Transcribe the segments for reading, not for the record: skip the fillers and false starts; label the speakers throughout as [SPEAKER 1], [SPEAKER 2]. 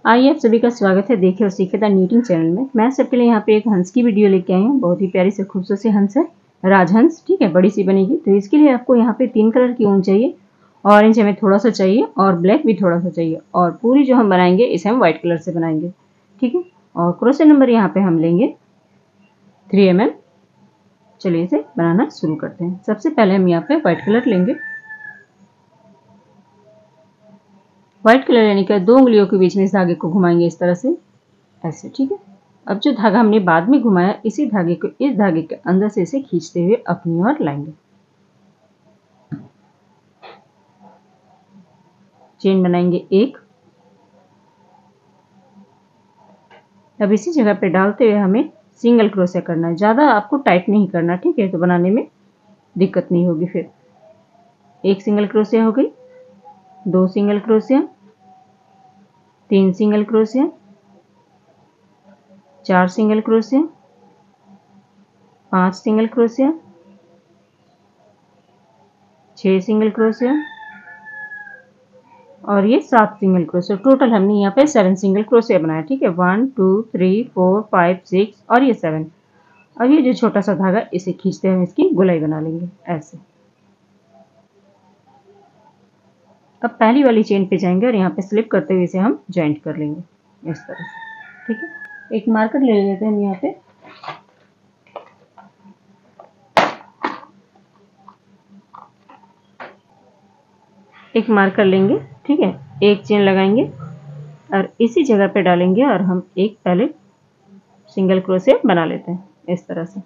[SPEAKER 1] आइए आप सभी का स्वागत है देखिए और सीखे द नीटिंग चैनल में। मैं सबके लिए यहाँ पे एक हंस की वीडियो लेके आई हूँ। बहुत ही प्यारी से खूबसूरत से हंस है, राजहंस। ठीक है, बड़ी सी बनेगी। तो इसके लिए आपको यहाँ पे 3 कलर की ऊन चाहिए। ऑरेंज हमें थोड़ा सा चाहिए और ब्लैक भी थोड़ा सा चाहिए। और पूरी जो हम बनाएंगे इसे हम व्हाइट कलर से बनाएंगे। ठीक है, और क्रोशे नंबर यहाँ पे हम लेंगे 3 mm। चलिए इसे बनाना शुरू करते हैं। सबसे पहले हम यहाँ पे व्हाइट कलर लेंगे। व्हाइट कलर लेने के बाद 2 उंगलियों के बीच में इस धागे को घुमाएंगे इस तरह से, ऐसे। ठीक है, अब जो धागा हमने बाद में घुमाया इसी धागे को इस धागे के अंदर से इसे खींचते हुए अपनी ओर लाएंगे। चेन बनाएंगे 1। अब इसी जगह पे डालते हुए हमें सिंगल क्रोशे करना है। ज़्यादा आपको टाइट नहीं करना, ठीक है, तो बनाने में दिक्कत नहीं होगी। फिर 1 सिंगल क्रोशिया हो गई, 2 single crochet, 3 single crochet, 4 single crochet, 5 single crochet, 6 single crochet और ये 7 सिंगल क्रोशिया। टोटल हमने यहाँ पे 7 सिंगल क्रोशिया बनाया। ठीक है, 1 2 3 4 5 6 और ये 7। अब ये जो छोटा सा धागा इसे खींचते हैं, हम इसकी गोलाई बना लेंगे ऐसे। अब पहली वाली चेन पे जाएंगे और यहाँ पे स्लिप करते हुए इसे हम जॉइंट कर लेंगे इस तरह से। ठीक है, एक मार्कर ले लेते हैं हम यहाँ पे। एक मार्कर लेंगे, ठीक है, एक चेन लगाएंगे और इसी जगह पे डालेंगे और हम एक पहले सिंगल क्रोशे बना लेते हैं इस तरह से।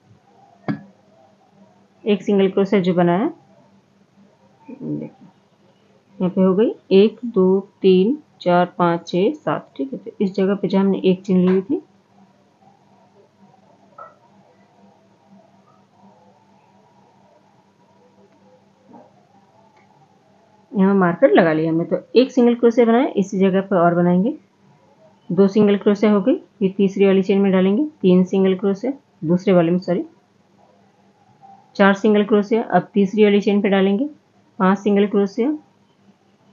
[SPEAKER 1] एक सिंगल क्रोशे जो बनाया, देखिए यहाँ पे हो गई 1 2 3 4 5 6 7। ठीक है, तो इस जगह पे जो हमने एक चेन ली हुई थी, यहाँ मार्कर लगा लिया हमने। तो एक सिंगल क्रोशे बनाया, इसी जगह पर और बनाएंगे। 2 सिंगल क्रोशे हो गई, फिर तीसरी वाली चेन में डालेंगे 3 सिंगल क्रोशे, दूसरे वाले में सॉरी 4 सिंगल क्रोशे। अब तीसरी वाली चेन पे डालेंगे 5 सिंगल क्रोशे,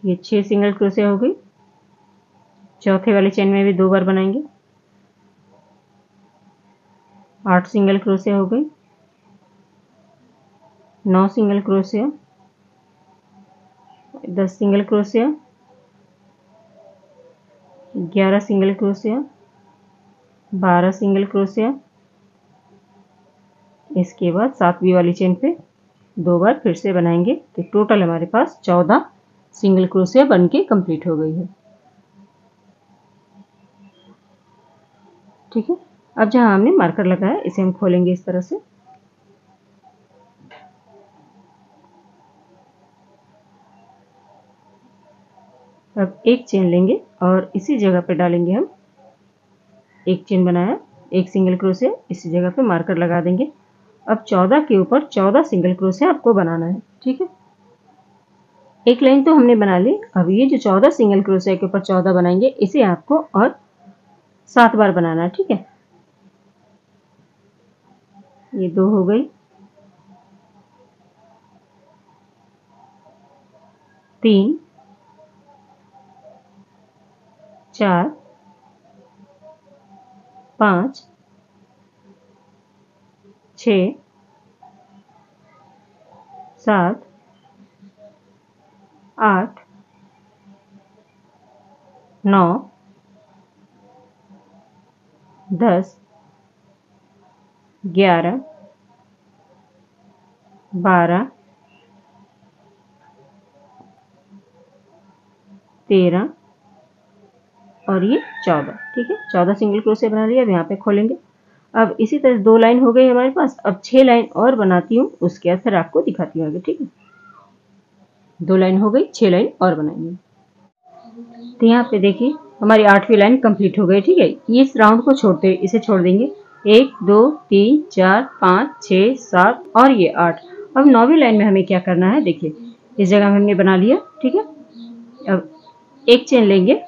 [SPEAKER 1] ये 6 सिंगल क्रोशे हो गई। चौथे वाली चेन में भी 2 बार बनाएंगे, 8 सिंगल क्रोशे हो गई। 9 single crochet, 10 single crochet, 11 single crochet, 12 single crochet. इसके बाद 7वीं वाली चेन पे 2 बार फिर से बनाएंगे। तो टोटल हमारे पास 14 सिंगल क्रोशे बन के कंप्लीट हो गई है। ठीक है, अब जहां हमने मार्कर लगाया इसे हम खोलेंगे इस तरह से। अब एक चेन लेंगे और इसी जगह पे डालेंगे हम एक चेन बनाया, एक सिंगल क्रोशे, इसी जगह पे मार्कर लगा देंगे। अब 14 के ऊपर 14 सिंगल क्रोशे आपको बनाना है। ठीक है, एक लाइन तो हमने बना ली। अब ये जो 14 सिंगल क्रोशे के ऊपर 14 बनाएंगे, इसे आपको और 7 बार बनाना है। ठीक है, ये 2 हो गई, 3 4 5 6 7 8 9 10 11 12 13 और ये 14। ठीक है, 14 सिंगल क्रोशे बना लिया। अब यहाँ पे खोलेंगे। अब इसी तरह 2 लाइन हो गई हमारे पास। अब 6 लाइन और बनाती हूँ, उसके बाद फिर आपको दिखाती हूँ आगे। ठीक है, 2 लाइन हो गई, 6 लाइन और बनाएंगे। तो यहाँ पे देखिए हमारी 8वीं लाइन कंप्लीट हो गई। ठीक है, ये इस राउंड को छोड़ते हुए इसे छोड़ देंगे। 1 2 3 4 5 6 7 और ये 8। अब 9वीं लाइन में हमें क्या करना है, देखिए इस जगह में हमने बना लिया। ठीक है, अब एक चेन लेंगे।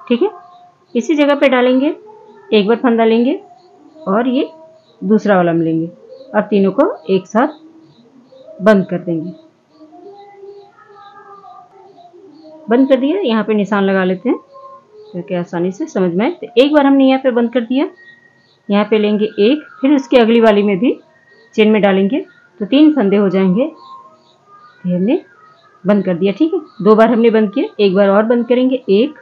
[SPEAKER 1] ठीक है, इसी जगह पे डालेंगे, एक बार फंदा लेंगे और ये दूसरा वाला में लेंगे। अब तीनों को एक साथ बंद कर देंगे। बंद कर दिया, यहाँ पे निशान लगा लेते हैं। तो क्या आसानी से समझ में आए। तो एक बार हमने यहाँ पे बंद कर दिया, यहाँ पे लेंगे एक, फिर उसकी अगली वाली में भी चेन में डालेंगे तो 3 फंदे हो जाएंगे। फिर हमने बंद कर दिया, ठीक है। 2 बार हमने बंद किया, एक बार और बंद करेंगे, 1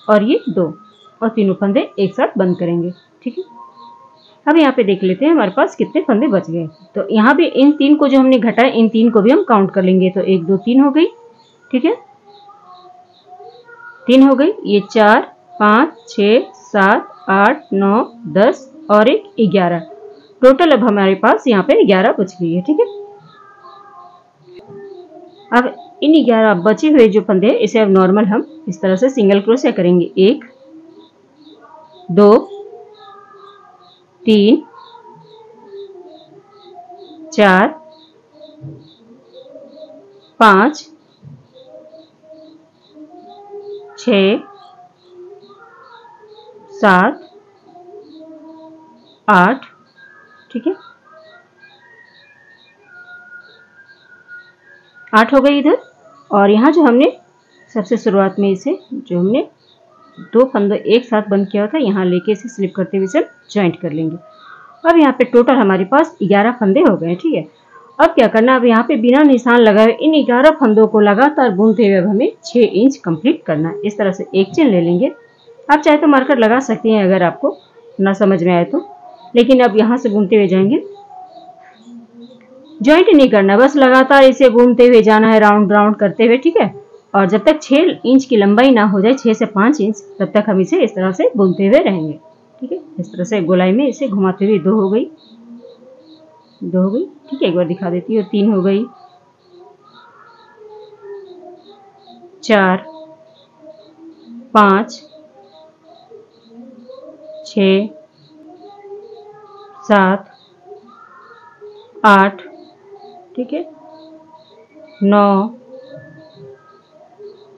[SPEAKER 1] और ये 2, और तीनों फंदे एक साथ बंद करेंगे, ठीक है। अब यहाँ पे देख लेते हैं हमारे पास कितने फंदे बच गए। तो यहाँ पे इन 3 को जो हमने घटाए, इन 3 को भी हम काउंट कर लेंगे। तो 1 2 3 हो गई, ठीक है, 3 हो गई, ये 4 5 6 7 8 9 10 और एक 11। टोटल अब हमारे पास यहाँ पे 11 बच गई है, ठीक है। अब इन 11 बचे हुए जो फंदे हैं, इसे अब नॉर्मल हम इस तरह से सिंगल क्रोशिया करेंगे। 1 2 3 4 5 6 7 8, ठीक है, 8 हो गई इधर। और यहाँ जो हमने सबसे शुरुआत में इसे जो हमने 2 फंदे एक साथ बंद किया था, यहाँ लेके इसे स्लिप करते हुए इसे ज्वाइंट कर लेंगे। अब यहाँ पे टोटल हमारे पास 11 फंदे हो गए, ठीक है। अब क्या करना, अब यहाँ पे बिना निशान लगाए इन 11 फंदों को लगातार बुनते हुए अब हमें 6 इंच कंप्लीट करना है। इस तरह से एक चेन ले लेंगे। आप चाहे तो मार्कर लगा सकती हैं अगर आपको ना समझ में आए तो, लेकिन अब यहाँ से बुनते हुए जाएंगे, ज्वाइंट नहीं करना, बस लगातार इसे घूमते हुए जाना है, राउंड राउंड करते हुए, ठीक है। और जब तक 6 इंच की लंबाई ना हो जाए, 6 से 5 इंच, तब तक हम इसे इस तरह से बुनते हुए रहेंगे, ठीक है। इस तरह से गोलाई में इसे घुमाते हुए 2 हो गई, 2 हो गई, ठीक है। एक बार दिखा देती हूँ, 3 हो गई, 4 5 6 7 8, ठीक है, 9,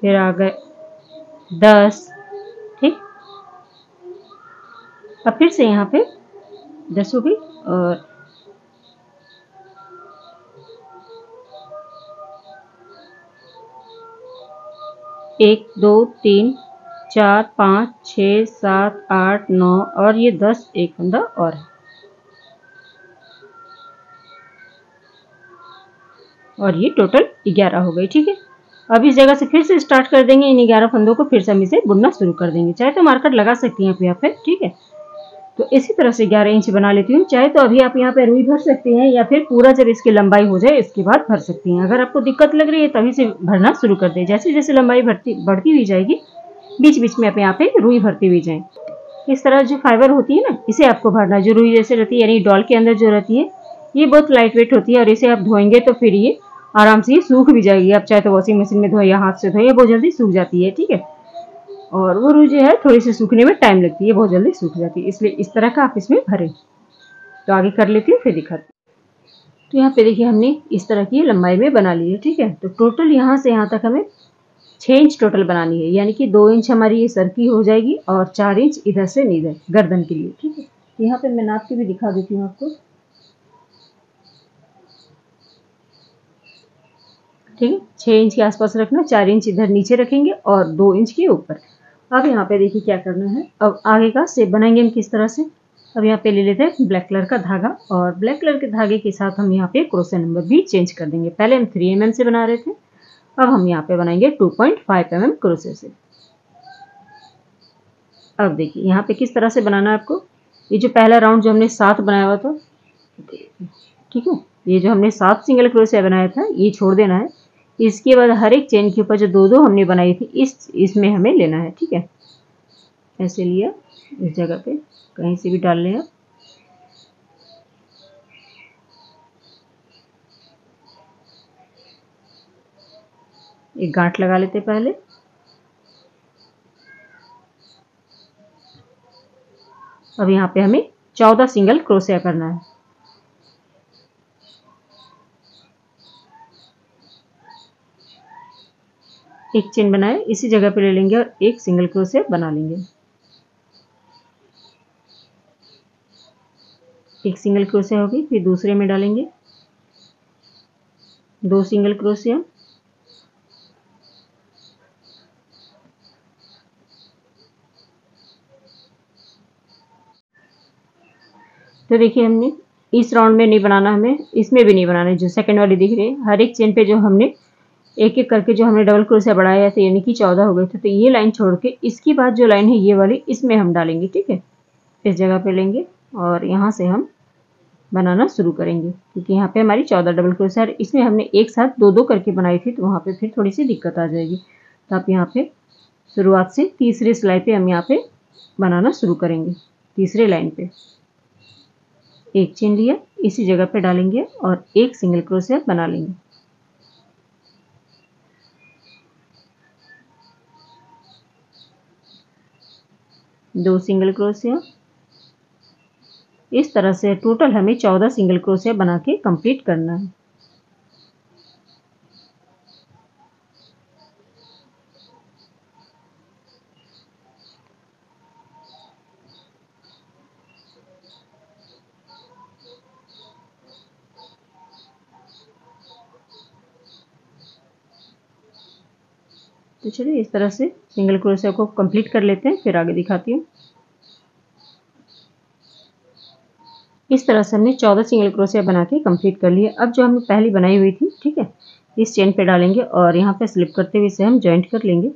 [SPEAKER 1] फिर आ गए 10, ठीक। अब फिर से यहाँ पे 10 हो गई, और 1 2 3 4 5 6 7 8 9 और ये 10, एक फंदा और है, और ये टोटल 11 हो गई, ठीक है। अब इस जगह से फिर से स्टार्ट कर देंगे, इन 11 फंदों को फिर से हम इसे बुनना शुरू कर देंगे। चाहे तो मार्कर लगा सकती हैं आप यहाँ पे, ठीक है। तो इसी तरह से 11 इंच बना लेती हूँ। चाहे तो अभी आप यहाँ पे रुई भर सकती हैं, या फिर पूरा जब इसकी लंबाई हो जाए इसके बाद भर सकती हैं। अगर आपको दिक्कत लग रही है तभी से भरना शुरू कर दें। जैसे जैसे लंबाई बढ़ती हुई जाएगी, बीच बीच में आप यहाँ पे रुई भरती हुई जाए। इस तरह जो फाइबर होती है ना, इसे आपको भरना। जो रुई जैसे रहती है, यानी डॉल के अंदर जो रहती है, ये बहुत लाइट वेट होती है, और इसे आप धोएंगे तो फिर ये आराम से ये सूख भी जाएगी। आप चाहे तो वॉशिंग मशीन में धोए या हाथ से धोए, बहुत जल्दी सूख जाती है, ठीक है। और वो रुई जो है थोड़ी सी सूखने में टाइम लगती है, बहुत जल्दी सूख जाती है, इसलिए इस तरह का आप इसमें भरें। तो आगे कर लेती हूँ, फिर दिखाती हूँ। तो यहाँ पे देखिए हमने इस तरह की लंबाई में बना ली है, ठीक है। तो टोटल यहाँ से यहाँ तक हमें 6 इंच टोटल बनानी है, यानी कि 2 इंच हमारी ये सर की हो जाएगी, और 4 इंच इधर से इधर गर्दन के लिए, ठीक है। यहाँ पे मैं नाप के भी दिखा देती हूँ आपको, ठीक है। 6 इंच के आसपास रखना, 4 इंच इधर नीचे रखेंगे और 2 इंच के ऊपर। अब यहाँ पे देखिए क्या करना है, अब आगे का शेप बनाएंगे हम किस तरह से। अब यहाँ पे ले लेते हैं ब्लैक कलर का धागा, और ब्लैक कलर के धागे के साथ हम यहाँ पे क्रोशे नंबर भी चेंज कर देंगे। पहले हम 3 mm से बना रहे थे, अब हम यहाँ पे बनाएंगे 2.5 mm क्रोशे से। अब देखिए यहाँ पे किस तरह से बनाना है आपको। ये जो पहला राउंड जो हमने 7 बनाया हुआ था, ठीक है, ये जो हमने 7 सिंगल क्रोशिया बनाया था, ये छोड़ देना है। इसके बाद हर एक चेन के ऊपर जो 2 हमने बनाई थी, इसमें हमें लेना है, ठीक है। ऐसे लिया, इस जगह पे कहीं से भी डाल लें आप। एक गांठ लगा लेते पहले, अब यहाँ पे हमें 14 सिंगल क्रोशिया करना है। एक चेन बनाए, इसी जगह पे ले लेंगे और एक सिंगल क्रोशिया बना लेंगे। एक सिंगल क्रोशिया होगी, फिर दूसरे में डालेंगे 2 सिंगल क्रोशिया, तो देखिए हमने इस राउंड में नहीं बनाना, हमें इसमें भी नहीं बनाना है। जो सेकंड वाली दिख रही है, हर एक चेन पे जो हमने एक एक करके जो हमने डबल क्रोशिया बढ़ाया था, यानी कि 14 हो गए थे, तो ये लाइन छोड़ के इसके बाद जो लाइन है ये वाली, इसमें हम डालेंगे। ठीक है, इस जगह पे लेंगे और यहाँ से हम बनाना शुरू करेंगे, क्योंकि यहाँ पे हमारी 14 डबल क्रोशिया, इसमें हमने एक साथ दो दो करके बनाई थी, तो वहाँ पे फिर थोड़ी सी दिक्कत आ जाएगी। तो आप यहाँ पे शुरुआत से तीसरे सिलाई पे हम यहाँ पे बनाना शुरू करेंगे। तीसरे लाइन पे एक चेन लिया, इसी जगह पे डालेंगे और एक सिंगल क्रोशिया बना लेंगे। दो सिंगल क्रोशिया, इस तरह से टोटल हमें 14 सिंगल क्रोशिया बना के कंप्लीट करना है। तो चलिए इस तरह से सिंगल क्रोशिया को कंप्लीट कर लेते हैं, फिर आगे दिखाती हूँ। इस तरह से हमने 14 सिंगल क्रोशिया बना के कंप्लीट कर लिए। अब जो हमने पहली बनाई हुई थी, ठीक है, इस चेन पे डालेंगे और यहाँ पे स्लिप करते हुए इसे हम जॉइंट कर लेंगे।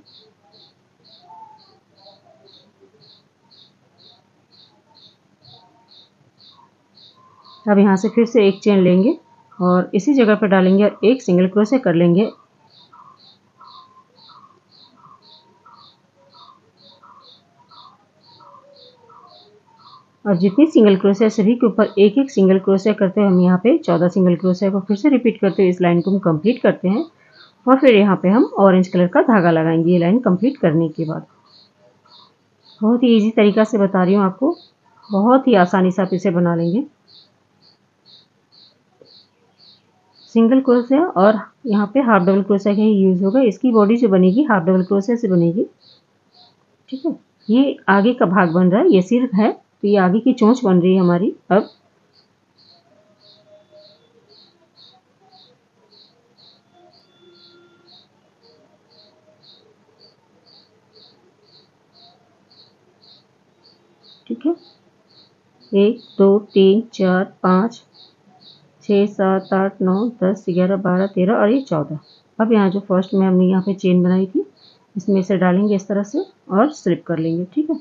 [SPEAKER 1] अब यहाँ से फिर से एक चेन लेंगे और इसी जगह पर डालेंगे और एक सिंगल क्रोशिया कर लेंगे। और जितनी सिंगल क्रोशिया सभी के ऊपर एक एक सिंगल क्रोशिया करते हैं, हम यहाँ पे 14 सिंगल क्रोशिया को फिर से रिपीट करते हुए इस लाइन को हम कंप्लीट करते हैं। और फिर यहाँ पे हम ऑरेंज कलर का धागा लगाएंगे ये लाइन कंप्लीट करने के बाद। बहुत ही इजी तरीका से बता रही हूँ आपको, बहुत ही आसानी से आप इसे बना लेंगे। सिंगल क्रोशिया और यहाँ पे हाफ डबल क्रोशिया का ही यूज होगा। इसकी बॉडी जो बनेगी हाफ डबल क्रोशिया से बनेगी। ठीक है, ये आगे का भाग बन रहा है, ये सिर है, तो ये आगे की चोंच बन रही है हमारी। अब ठीक है, 1 2 3 4 5 6 7 8 9 10 11 12 13 और ये 14। अब यहाँ जो फर्स्ट में हमने यहाँ पे चेन बनाई थी, इसमें से डालेंगे इस तरह से और स्लिप कर लेंगे। ठीक है,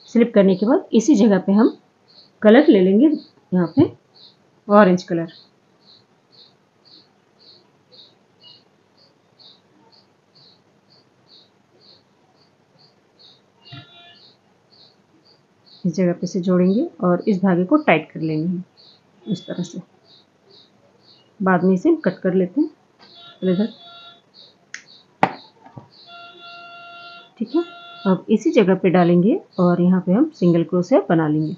[SPEAKER 1] स्लिप करने के बाद इसी जगह पे हम कलर ले लेंगे, यहाँ पे ऑरेंज कलर। इस जगह पे से जोड़ेंगे और इस धागे को टाइट कर लेंगे इस तरह से। बाद में इसे कट कर लेते हैं इधर। ठीक है, अब इसी जगह पे डालेंगे और यहाँ पे हम सिंगल क्रोशिया बना लेंगे।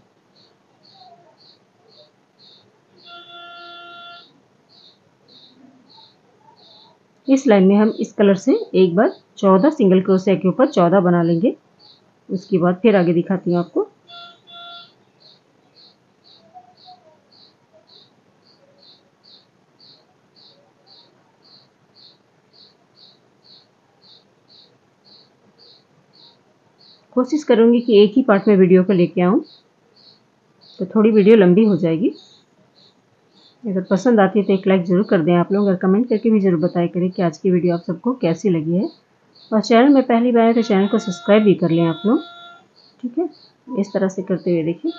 [SPEAKER 1] इस लाइन में हम इस कलर से एक बार 14 सिंगल क्रोशिया के ऊपर 14 बना लेंगे। उसके बाद फिर आगे दिखाती हूँ आपको। कोशिश करूंगी कि एक ही पार्ट में वीडियो को लेके आऊं, तो थोड़ी वीडियो लंबी हो जाएगी। अगर पसंद आती है तो एक लाइक ज़रूर कर दें आप लोग, और कमेंट करके भी ज़रूर बताया करें कि आज की वीडियो आप सबको कैसी लगी है। और चैनल में पहली बार है तो चैनल को सब्सक्राइब भी कर लें आप लोग। ठीक है, इस तरह से करते हुए देखिए।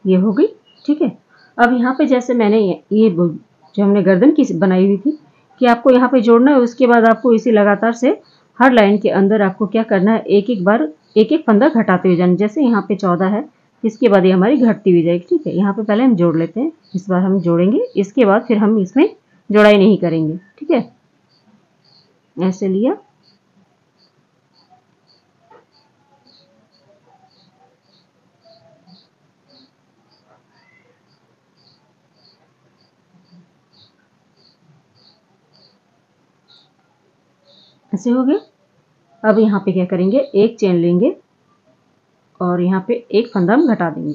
[SPEAKER 1] ये हो गई। ठीक है, अब यहाँ पे जैसे मैंने ये जो हमने गर्दन की बनाई हुई थी कि आपको यहाँ पे जोड़ना है, उसके बाद आपको इसी लगातार से हर लाइन के अंदर आपको क्या करना है, एक एक बार एक एक फंदा घटाते हुए जाना। जैसे यहाँ पे 14 है, इसके बाद ये हमारी घटती हुई जाएगी। ठीक है, यहाँ पे पहले हम जोड़ लेते हैं, इस बार हम जोड़ेंगे, इसके बाद फिर हम इसमें जोड़ाई नहीं करेंगे। ठीक है, ऐसे लिया, ऐसे हो गया। अब यहाँ पे क्या करेंगे, एक चेन लेंगे और यहाँ पे एक फंदा हम घटा देंगे।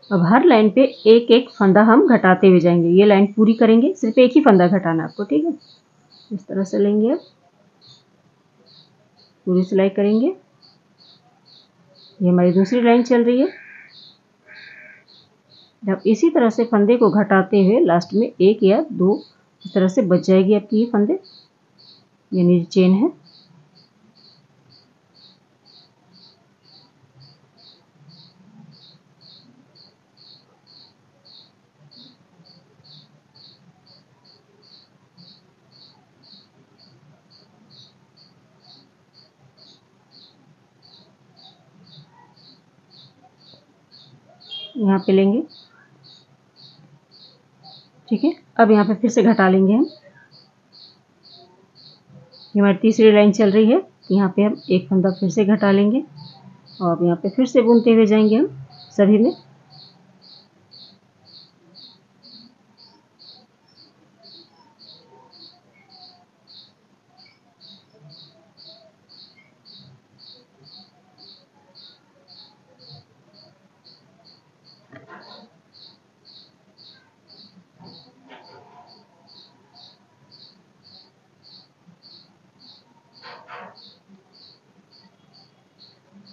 [SPEAKER 1] अब हर लाइन पे एक एक फंदा हम घटाते हुए जाएंगे। ये लाइन पूरी करेंगे, सिर्फ एक ही फंदा घटाना आपको, ठीक है। इस तरह से लेंगे, अब पूरी सिलाई करेंगे। ये हमारी दूसरी लाइन चल रही है। जब इसी तरह से फंदे को घटाते हुए लास्ट में एक या दो इस तरह से बच जाएगी आपकी ये फंदे, यानी चेन है। यहाँ पे लेंगे, ठीक है। अब यहाँ पे फिर से घटा लेंगे हम। ये हमारी तीसरी लाइन चल रही है, यहाँ पे हम एक फंदा फिर से घटा लेंगे और यहाँ पे फिर से बुनते हुए जाएंगे हम सभी में।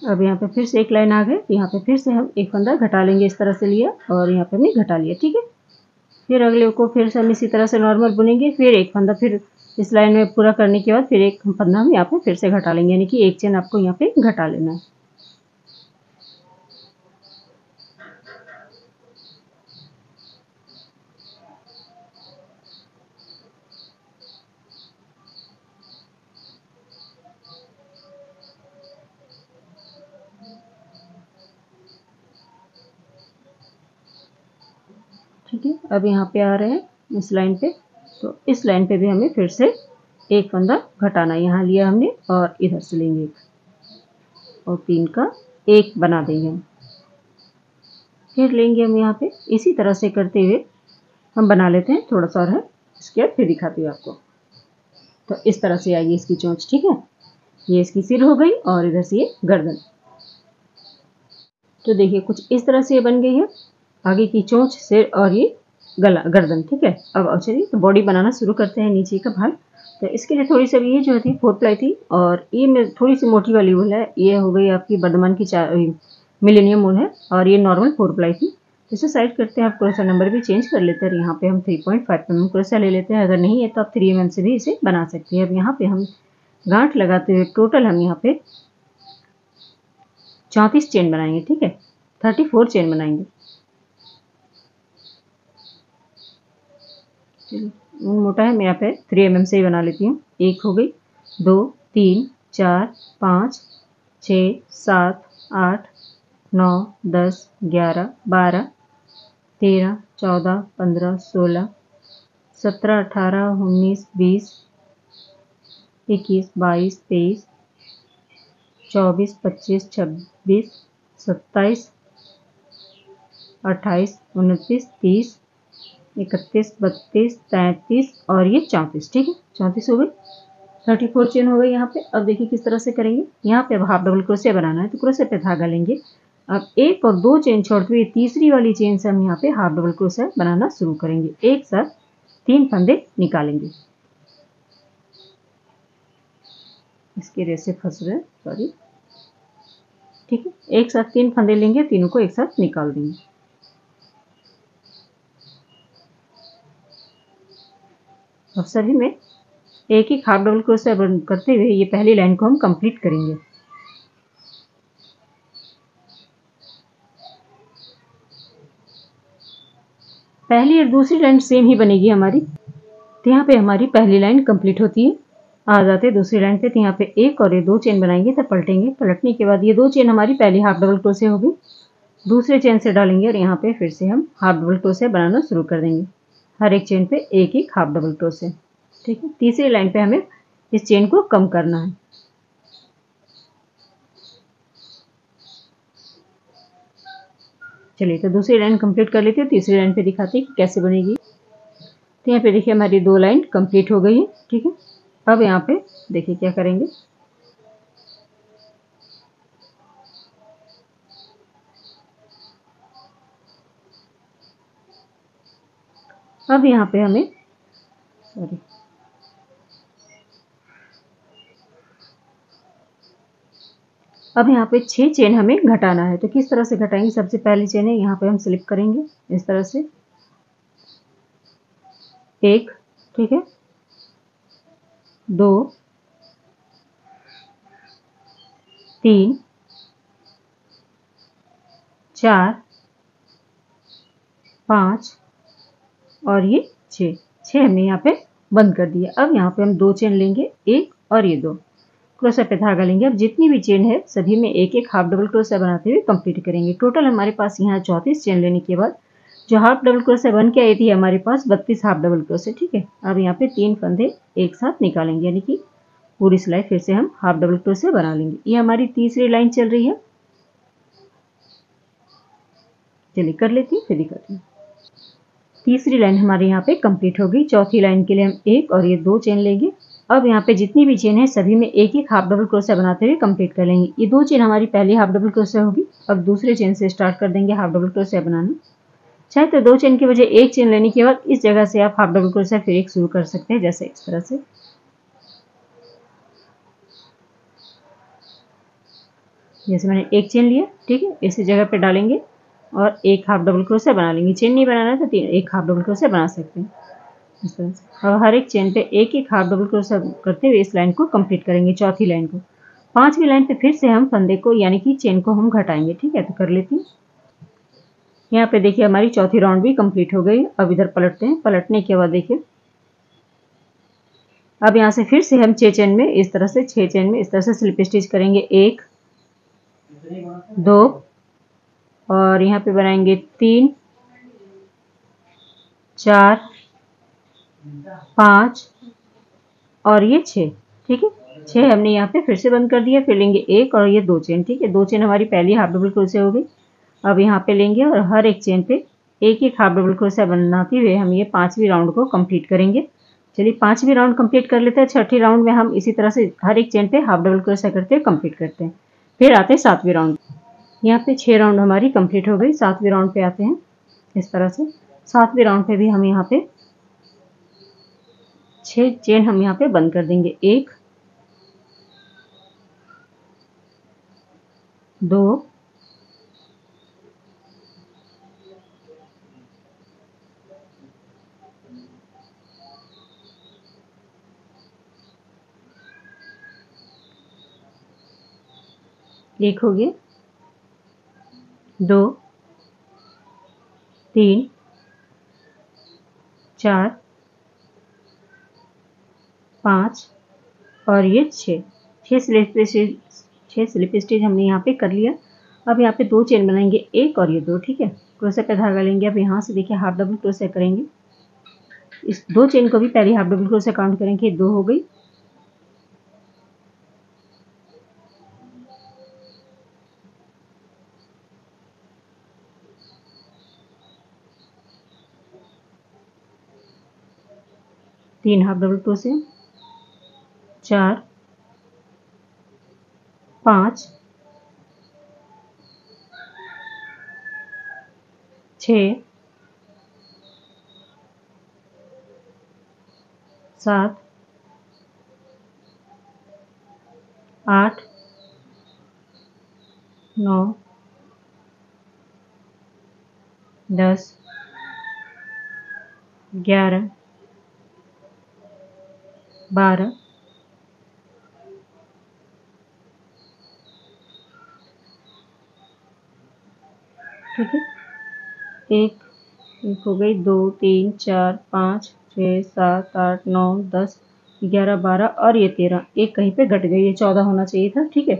[SPEAKER 1] अब यहाँ पे फिर से एक लाइन आ गई, यहाँ पे फिर से हम एक फंदा घटा लेंगे, इस तरह से लिया और यहाँ पे हमने घटा लिया, ठीक है। फिर अगले को फिर से हम इसी तरह से नॉर्मल बुनेंगे, फिर एक फंदा फिर इस लाइन में पूरा करने के बाद फिर एक फंदा हम यहाँ पे फिर से घटा लेंगे, यानी कि एक चेन आपको यहाँ पे घटा लेना है। ठीक है, अब यहाँ पे आ रहे हैं इस लाइन पे, तो इस लाइन पे भी हमें फिर से एक फंदा घटाना, यहाँ लिया हमने और इधर से लेंगे एक और तीन का एक बना देंगे हम। फिर लेंगे हम यहाँ पे, इसी तरह से करते हुए हम बना लेते हैं। थोड़ा सा और है, इसके बाद फिर दिखाती हूँ आपको। तो इस तरह से आएगी इसकी चोंच, ठीक है। ये इसकी सिर हो गई और इधर से ये गर्दन। तो देखिए कुछ इस तरह से ये बन गई है, आगे की चोंच, सिर और ये गला, गर्दन, ठीक है। अब चलिए तो बॉडी बनाना शुरू करते हैं, नीचे का भाग। तो इसके लिए थोड़ी सी ये जो थी 4 प्लाई थी और ये में थोड़ी सी मोटी वाली वूल है, ये हो गई आपकी बर्धमान की मिलेनियम वूल है और ये नॉर्मल 4 प्लाई थी। तो इसे साइड करते हैं, आप क्रोशा नंबर भी चेंज कर लेते हैं। यहाँ पे हम 3.5 mm क्रोशा ले लेते हैं, अगर नहीं है तो आप 3 mm से भी इसे बना सकते हैं। अब यहाँ पे हम गांठ लगाते हुए टोटल हम यहाँ पे 34 चेन बनाएंगे, ठीक है। 34 चेन बनाएंगे। चलिए मोटा है, मैं यहाँ पे 3 mm से ही बना लेती हूँ। एक हो गई, 2 3 4 5 6 7 8 9 10 11 12 13 14 15 16 17 18 19 20 21 22 23 24 25 26 27 28 29 30 31 32 33 और ये 34, ठीक है। 34 हो गई, 34 चेन हो गई यहाँ पे। अब देखिए किस तरह से करेंगे। यहाँ पे अब हाफ डबल क्रोशिया बनाना है, तो क्रोशिया पे धागा लेंगे। अब एक और दो चेन छोड़ते हुए तीसरी वाली चेन से हम यहाँ पे हाफ डबल क्रोशिया बनाना शुरू करेंगे। एक साथ 3 फंदे निकालेंगे। इसके रेसे फंस रहे, सॉरी, ठीक है। एक साथ 3 फंदे लेंगे, तीनों को एक साथ निकाल देंगे। अब सभी में एक एक हाफ डबल क्रोशिया करते हुए ये पहली लाइन को हम कंप्लीट करेंगे। पहली और दूसरी लाइन सेम ही बनेगी हमारी। तो यहाँ पे हमारी पहली लाइन कंप्लीट होती है। आ जाते हैं दूसरी लाइन पे, तो यहाँ पे एक और ये 2 चेन बनाएंगे, तब पलटेंगे। पलटने के बाद ये 2 चेन हमारी पहली हाफ डबल क्रोशिया होगी, दूसरे चेन से डालेंगे और यहाँ पे फिर से हम हाफ डबल क्रोशिया बनाना शुरू कर देंगे। हर एक चेन पे एक एक हाफ डबल क्रोशिया, ठीक है। तीसरी लाइन पे हमें इस चेन को कम करना है। चलिए तो दूसरी लाइन कंप्लीट कर लेते हैं, तीसरी लाइन पे दिखाते हैं कि कैसे बनेगी। तो यहाँ पे देखिए हमारी 2 लाइन कंप्लीट हो गई है, ठीक है। अब यहाँ पे देखिए क्या करेंगे। अब यहाँ पे हमें सॉरी अब यहाँ पे 6 चेन हमें घटाना है। तो किस तरह से घटाएंगे? सबसे पहली चेन है यहाँ पे हम स्लिप करेंगे इस तरह से, 1, ठीक है, 2, 3, 4, 5 और ये 6 हमने यहाँ पे बंद कर दिया। अब यहाँ पे हम 2 चेन लेंगे, 1 और ये 2, क्रोशा पे धागा लेंगे। अब जितनी भी चेन है सभी में एक एक हाफ डबल क्रोशा बनाते हुए कंप्लीट करेंगे। टोटल हमारे पास यहाँ 34 चेन लेने के बाद जो हाफ डबल क्रोशा बन के आई थी हमारे पास 32 हाफ डबल क्रोशा, ठीक है। अब यहाँ पे 3 फंदे एक साथ निकालेंगे, यानी कि पूरी सिलाई फिर से हम हाफ डबल क्रोशा बना लेंगे। ये हमारी तीसरी लाइन चल रही है। चलिए कर लेती हूँ, फिर दिखाती हूँ। तीसरी लाइन हमारे यहाँ पे कंप्लीट हो गई। चौथी लाइन के लिए हम 1 और ये 2 चेन लेंगे। अब यहाँ पे जितनी भी चेन है सभी में एक एक हाफ डबल क्रोशा बनाते हुए कंप्लीट कर लेंगे। ये 2 चेन हमारी पहली हाफ डबल क्रोशा होगी। अब दूसरे चेन से स्टार्ट कर देंगे हाफ डबल क्रोशा बनाना। चाहे तो 2 चेन की बजाय 1 चेन लेने के बाद इस जगह से आप हाफ डबल क्रोशा फिर एक शुरू कर सकते हैं, जैसे इस तरह से। जैसे मैंने 1 चेन लिया, ठीक है, इसी जगह पे डालेंगे और एक हाफ डबल क्रोशा बना लेंगे। चेन नहीं बनाना है तो एक हाफ डबल क्रोशा बना सकते हैं इस तरह से। और हर एक चेन पे एक एक हाफ डबल क्रोशा करते हुए इस लाइन को कंप्लीट करेंगे, चौथी लाइन को। 5वीं लाइन पे फिर से हम फंदे को यानी कि चेन को हम घटाएंगे, ठीक है। तो कर लेती हूँ। यहाँ पे देखिए हमारी चौथी राउंड भी कंप्लीट हो गई। अब इधर पलटते हैं। पलटने के बाद देखिए अब यहाँ से फिर से हम 6 चेन में इस तरह से 6 चेन में इस तरह से स्लिप स्टिच करेंगे। 1, 2 और यहाँ पे बनाएंगे 3, 4, 5 और ये 6, ठीक है। 6 हमने यहाँ पे फिर से बंद कर दिया। फिर लेंगे 1 और ये 2 चेन, ठीक है। 2 चेन हमारी पहली हाफ डबल क्रोशा हो गई। अब यहाँ पे लेंगे और हर एक चेन पे एक एक हाफ डबल क्रोशा बनाते हुए हम ये 5वीं राउंड को कंप्लीट करेंगे। चलिए 5वीं राउंड कंप्लीट कर लेते हैं। 6ठी राउंड में हम इसी तरह से हर एक चेन पे हाफ डबल क्रोशा करते हुए कंप्लीट करते हैं। फिर आते हैं 7वीं राउंड। यहाँ पे 6 राउंड हमारी कंप्लीट हो गई। 7वीं राउंड पे आते हैं इस तरह से। 7वीं राउंड पे भी हम यहाँ पे 6 चेन हम यहाँ पे बंद कर देंगे। 1, 2, 1 हो गया, 2, 3, 4, 5 और ये 6 स्लिप स्टिच हमने यहाँ पे कर लिया। अब यहाँ पे 2 चेन बनाएंगे, 1 और ये 2, ठीक है। क्रोशा पे धागा लेंगे। अब यहाँ से देखिए हाफ डबल क्रोशा करेंगे। इस 2 चेन को भी पहली हाफ डबल क्रोशा काउंट करेंगे। 2 हो गई, तीन हाफ डबल क्रोशे, 4, 5, 6, 7, 8, 9, 10, 11, 12, ठीक है। एक हो गई, 2, 3, 4, 5, 6, 7, 8, 9, 10, 11, 12 और ये 13। एक कहीं पे घट गई, ये 14 होना चाहिए था, ठीक है।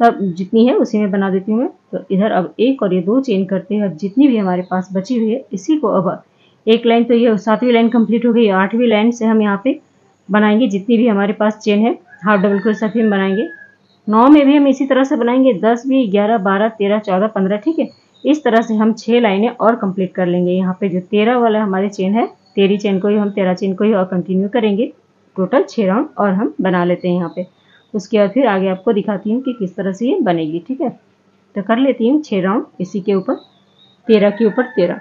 [SPEAKER 1] तब जितनी है उसी में बना देती हूँ मैं। तो इधर अब 1 और ये 2 चेन करते हैं। अब जितनी भी हमारे पास बची हुई है इसी को अब एक लाइन तो ये 7वीं लाइन कंप्लीट हो गई। 8वीं लाइन से हम यहाँ पे बनाएंगे जितनी भी हमारे पास चेन है हाफ डबल क्रोशा फिर बनाएंगे। 9 में भी हम इसी तरह से बनाएंगे। 10 भी, 11, 12, 13, 14, 15, ठीक है। इस तरह से हम 6 लाइनें और कंप्लीट कर लेंगे। यहाँ पे जो 13 वाला हमारे चेन है, 13 चेन को ही हम 13 चेन को ही और कंटिन्यू करेंगे। टोटल 6 राउंड और हम बना लेते हैं यहाँ पे। उसके बाद फिर आगे आपको दिखाती हूँ कि किस तरह से ये बनेगी, ठीक है। तो कर लेती हूँ 6 राउंड इसी के ऊपर, 13 के ऊपर 13।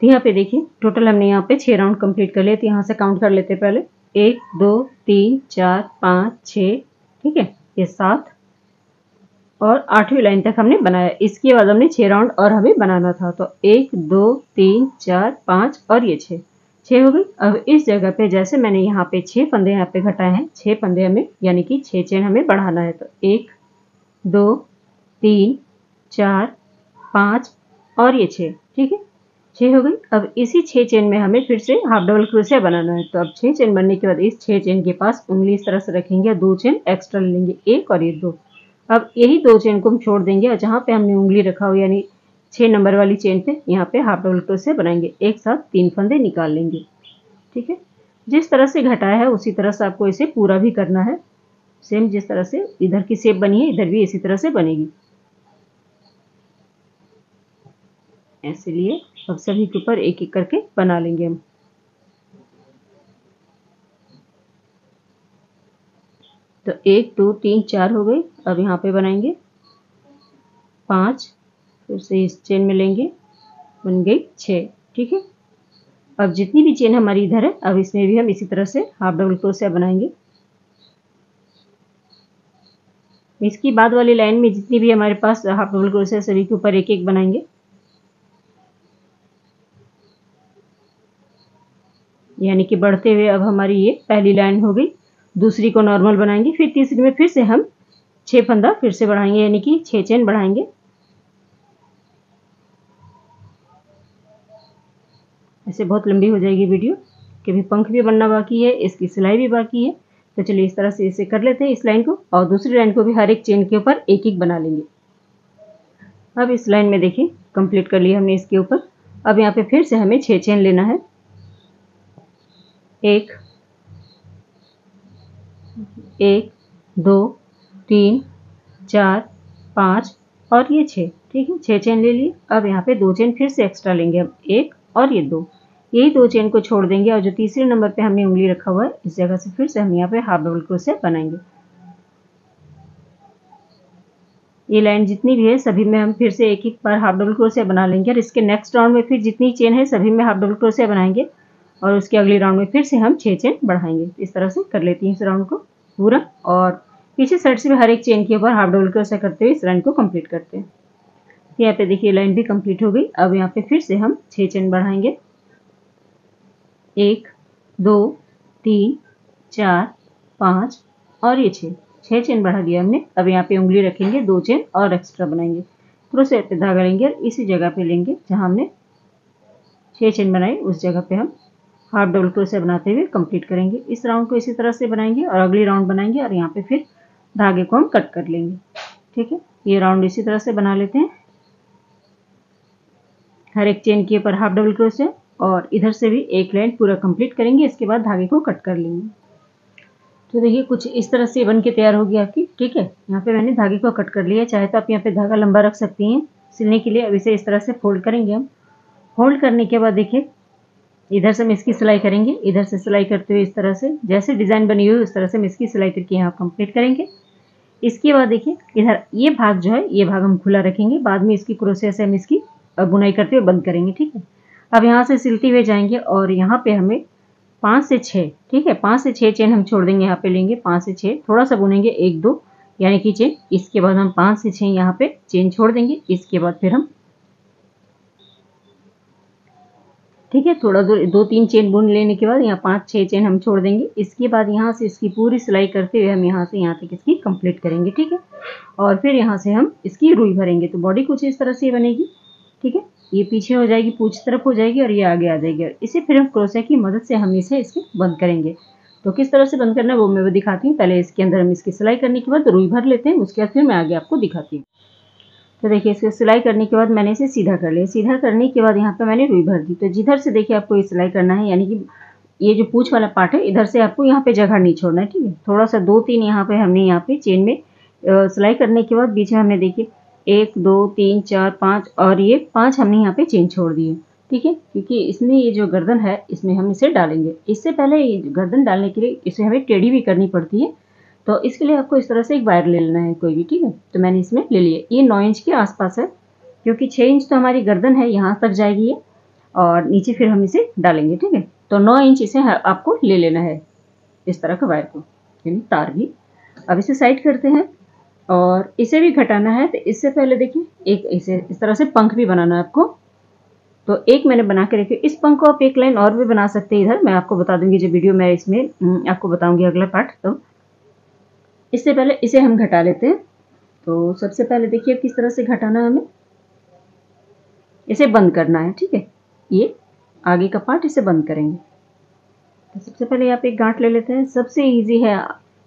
[SPEAKER 1] तो यहाँ पे देखिए टोटल हमने यहाँ पे 6 राउंड कंप्लीट कर लिए। तो यहाँ से काउंट कर लेते हैं पहले 1 2 3 4 5 6, ठीक है, ये 7 और 8वीं लाइन तक हमने बनाया। इसके बाद हमने 6 राउंड और हमें बनाना था। तो 1 2 3 4 5 और ये 6 हो गई। अब इस जगह पे जैसे मैंने यहाँ पे 6 फंदे यहाँ पे घटाए हैं, 6 फंदे हमें यानी कि 6 चेन हमें बढ़ाना है। तो 1 2 3 4 5 और ये 6, ठीक है, 6 हो गई। अब इसी 6 चेन में हमें फिर से हाफ डबल क्रोशिया बनाना है। तो अब 6 चेन बनने के बाद इस 6 चेन के पास उंगली इस तरह से रखेंगे और 2 चेन एक्स्ट्रा ले लेंगे, 1 और ये 2। अब यही 2 चेन को हम छोड़ देंगे और जहाँ पे हमने उंगली रखा हो यानी 6 नंबर वाली चेन पे यहाँ पे हाफ डबल क्रोशिया बनाएंगे। एक साथ 3 फंदे निकाल लेंगे, ठीक है। जिस तरह से घटाया है उसी तरह से आपको इसे पूरा भी करना है। सेम जिस तरह से इधर की शेप बनी है इधर भी इसी तरह से बनेगी। ऐसे लिए अब सभी के ऊपर एक एक करके बना लेंगे हम। तो 1 2 3 4 हो गई। अब यहाँ पे बनाएंगे 5, फिर से इस चेन में लेंगे, बन गई 6, ठीक है। अब जितनी भी चेन हमारी इधर है अब इसमें भी हम इसी तरह से हाफ डबल क्रोशिया बनाएंगे। इसकी बाद वाली लाइन में जितनी भी हमारे पास हाफ डबल क्रोशिया सभी के ऊपर एक एक बनाएंगे। यानी कि बढ़ते हुए अब हमारी ये पहली लाइन हो गई। दूसरी को नॉर्मल बनाएंगे, फिर तीसरी में फिर से हम 6 फंदा फिर से बढ़ाएंगे यानी कि 6 चेन बढ़ाएंगे। ऐसे बहुत लंबी हो जाएगी वीडियो, क्योंकि पंख भी बनना बाकी है, इसकी सिलाई भी बाकी है। तो चलिए इस तरह से इसे कर लेते हैं इस लाइन को, और दूसरी लाइन को भी हर एक चेन के ऊपर एक एक बना लेंगे। अब इस लाइन में देखिए कंप्लीट कर लिया हमने इसके ऊपर। अब यहाँ पे फिर से हमें 6 चेन लेना है। 1 1 2 3 4 5 और ये 6, ठीक है, 6 चेन ले लिए। अब यहाँ पे 2 चेन फिर से एक्स्ट्रा लेंगे हम, 1 और ये 2। यही 2 चेन को छोड़ देंगे और जो तीसरे नंबर पे हमने उंगली रखा हुआ है इस जगह से फिर से हम यहाँ पे हाफ डबल क्रोशिया बनाएंगे। ये लाइन जितनी भी है सभी में हम फिर से एक एक बार हाफ डबल क्रोशिया बना लेंगे और इसके नेक्स्ट राउंड में फिर जितनी चेन है सभी में हाफ डबल क्रोशिया बनाएंगे और उसके अगले राउंड में फिर से हम 6 चेन बढ़ाएंगे। इस तरह से कर लेती हैं इस राउंड को पूरा, और पीछे साइड से भी हर एक चेन के ऊपर हाफ डबल क्रोशिया करते हुए इस लाइन को कंप्लीट करते हैं। यहाँ पे देखिए लाइन भी कंप्लीट हो गई। अब यहाँ पे फिर से हम 6 चेन बढ़ाएंगे, 1 2 3 4 5 और ये 6 चेन बढ़ा दिया हमने। अब यहाँ पे उंगली रखेंगे, 2 चेन और एक्स्ट्रा बनाएंगे, क्रोशिया पे धागा लेंगे और इसी जगह पे लेंगे जहाँ हमने 6 चेन बनाई उस जगह पे हम हाफ डबल क्रोशिया बनाते हुए कंप्लीट करेंगे। इस राउंड को इसी तरह से बनाएंगे और अगली राउंड बनाएंगे और यहाँ पे फिर धागे को हम कट कर लेंगे, ठीक है। ये राउंड इसी तरह से बना लेते हैं, हर एक चेन के ऊपर हाफ डबल क्रोशिया और इधर से भी एक लाइन पूरा कंप्लीट करेंगे। इसके बाद धागे को कट कर लेंगे। तो देखिए कुछ इस तरह से बन के तैयार होगी आपकी, ठीक है। यहाँ पे मैंने धागे को कट कर लिया, चाहे तो आप यहाँ पे धागा लंबा रख सकती हैं सिलने के लिए। अब इसे इस तरह से फोल्ड करेंगे हम। फोल्ड करने के बाद देखिए इधर से हम इसकी सिलाई करेंगे, इधर से सिलाई करते हुए इस तरह से जैसे डिज़ाइन बनी हुई उस तरह से हम इसकी सिलाई करके यहाँ कंप्लीट करेंगे। इसके बाद देखिए इधर ये भाग जो है ये भाग हम खुला रखेंगे, बाद में इसकी क्रोशिया से हम इसकी बुनाई करते हुए बंद करेंगे, ठीक है। अब यहाँ से सिलते हुए जाएंगे और यहाँ पे हमें 5 से 6, ठीक है, 5 से 6 चेन हम छोड़ देंगे, यहाँ पे लेंगे 5 से 6, थोड़ा सा बुनेंगे 1 2 यानी कि चेन। इसके बाद हम 5 से 6 यहाँ पे चेन छोड़ देंगे। इसके बाद फिर हम, ठीक है, थोड़ा 2-3 चेन बुन लेने के बाद यहाँ 5-6 चेन हम छोड़ देंगे। इसके बाद यहाँ से इसकी पूरी सिलाई करते हुए हम यहाँ से यहाँ तक इसकी कंप्लीट करेंगे, ठीक है। और फिर यहाँ से हम इसकी रुई भरेंगे। तो बॉडी कुछ इस तरह से बनेगी, ठीक है। ये पीछे हो जाएगी, पूंछ तरफ हो जाएगी और ये आगे आ जाएगी और इसे फिर हम क्रोशिया की मदद से हम इसे इसके बंद करेंगे। तो किस तरह से बंद करना है वो मैं दिखाती हूँ। पहले इसके अंदर हम इसकी सिलाई करने के बाद रुई भर लेते हैं, उसके बाद फिर मैं आगे आपको दिखाती हूँ। तो देखिए इसको सिलाई करने के बाद मैंने इसे सीधा कर लिया। सीधा करने के बाद यहाँ पे मैंने रुई भर दी। तो जिधर से देखिए आपको ये सिलाई करना है, यानी कि ये जो पूंछ वाला पार्ट है इधर से आपको यहाँ पे जगह नहीं छोड़ना है, ठीक है। थोड़ा सा 2-3 यहाँ पे हमने यहाँ पे चेन में सिलाई करने के बाद बीच में हमने देखिए 1 2 3 4 5 और ये 5 हमने यहाँ पे चेन छोड़ दिए, ठीक है। क्योंकि इसमें ये जो गर्दन है इसमें हम इसे डालेंगे। इससे पहले गर्दन डालने के लिए इसे हमें टेढ़ी भी करनी पड़ती है, तो इसके लिए आपको इस तरह से एक वायर ले लेना है कोई भी, ठीक है। तो मैंने इसमें ले लिया, ये 9 इंच के आसपास है, क्योंकि 6 इंच तो हमारी गर्दन है यहाँ तक जाएगी ये। और नीचे फिर हम इसे डालेंगे। ठीक है, तो 9 इंच इसे आपको ले लेना है, इस तरह का वायर को, यानी तार भी। अब इसे साइड करते हैं और इसे भी घटाना है। तो इससे पहले देखिए, एक इसे इस तरह से पंख भी बनाना है आपको। तो एक मैंने बना के रखी। इस पंख को आप एक लाइन और भी बना सकते हैं इधर, मैं आपको बता दूंगी जब वीडियो में इसमें आपको बताऊंगी अगला पार्ट। तो इससे पहले इसे हम घटा लेते हैं। तो सबसे पहले देखिए किस तरह से घटाना है हमें, इसे बंद करना है। ठीक है, ये आगे का पार्ट इसे बंद करेंगे। तो सबसे पहले यहाँ पे एक गांठ ले लेते हैं। सबसे इजी है